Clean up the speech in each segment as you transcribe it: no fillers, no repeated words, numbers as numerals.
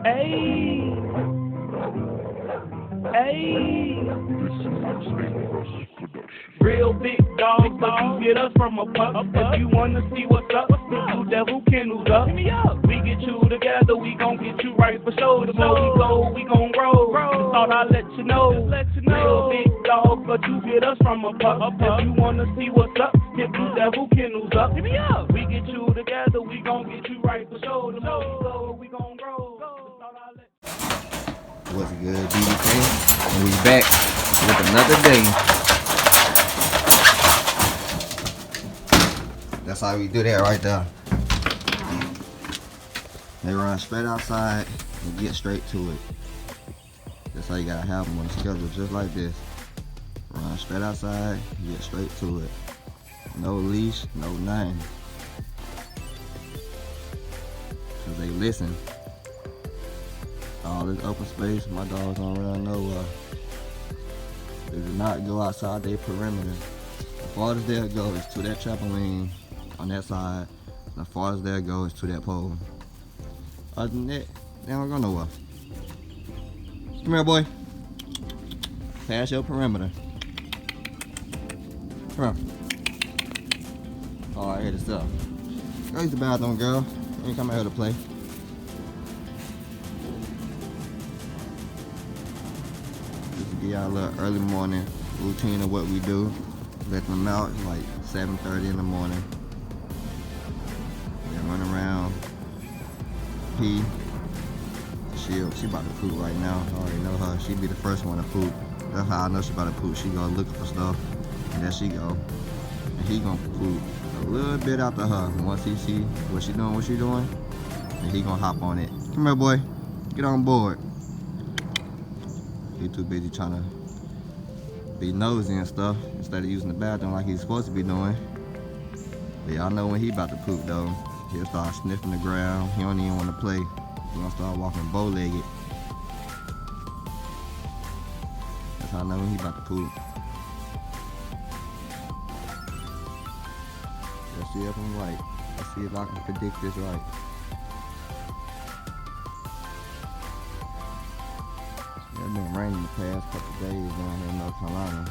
Hey, hey. Real big dogs, but you get us from a pup. If you wanna see what's up, you devil kennels up. We get you together, we gon' get you right for sure. The more we go, we gon' grow. Just thought I'd let you know. Real big dogs, but you get us from a pup. If you wanna see what's up, hit you devil kennels up. We get you together, we gon' get you right for sure. The more we go, we gon' grow. Just thought I'd let What's good, BDK? And we back with another day. That's how we do that right there. They run straight outside and get straight to it. That's how you gotta have them on the schedule, just like this. Run straight outside, get straight to it. No leash, no nothing. Cause they listen. All this open space, my dogs don't really know. They do not go outside their perimeter. The farthest they'll go is to that trampoline on that side. The farthest they'll go is to that pole. Other than that, they don't go nowhere. Come here, boy. Pass your perimeter. Come here. Oh, I hear the stuff. Go use the bathroom, girl. You ain't come out here to play. Give y'all a little early morning routine of what we do. Let them out like 7:30 in the morning. They run around, pee. She about to poop right now. I already know her. She be the first one to poop. That's how I know she about to poop. She go looking for stuff, and there she go. And he gonna poop a little bit after her. Once he see what she doing, and he gonna hop on it. Come here, boy. Get on board. He too busy trying to be nosy and stuff instead of using the bathroom like he's supposed to be doing. But y'all know when he about to poop though, he'll start sniffing the ground. He don't even want to play. He gonna start walking bow-legged. That's how I know when he about to poop. Let's see if I'm right. Let's see if I can predict this right. It's been raining the past couple days down here in North Carolina.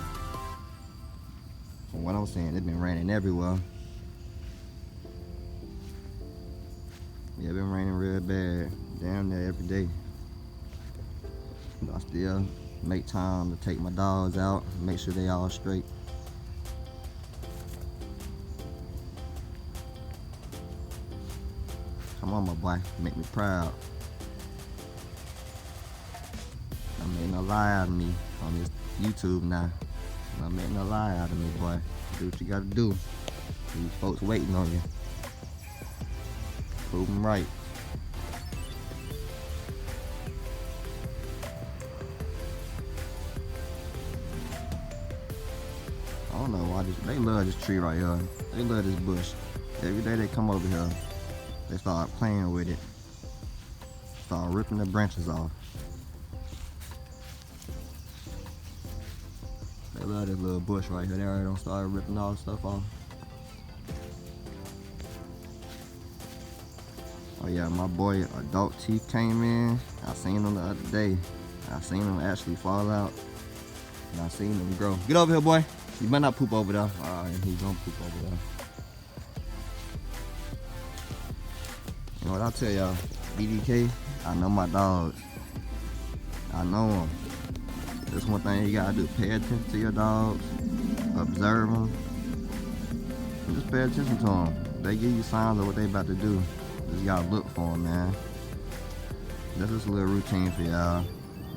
From what I'm saying, it's been raining everywhere. Yeah, it's been raining real bad, down there every day. But I still make time to take my dogs out, make sure they all straight. Come on, my boy, make me proud. Don't make no lie out of me on this YouTube now. Don't make no lie out of me, boy. Do what you gotta do. These folks waiting on you. Prove them right. I don't know why they love this tree right here. They love this bush. Every day they come over here, they start playing with it. Start ripping the branches off. They love this little bush right here. They already don't start ripping all the stuff off. Oh yeah, my boy adult teeth came in. I seen him the other day. I seen him actually fall out. And I seen him grow. Get over here, boy. You better not poop over there. Alright, he's gonna poop over there. You know what I'll tell y'all? BDK, I know my dogs. I know them. That's one thing you gotta do. Pay attention to your dogs. Observe them. And just pay attention to them. They give you signs of what they about to do. Just gotta look for them, man. That's just a little routine for y'all.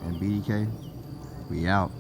And BDK, we out.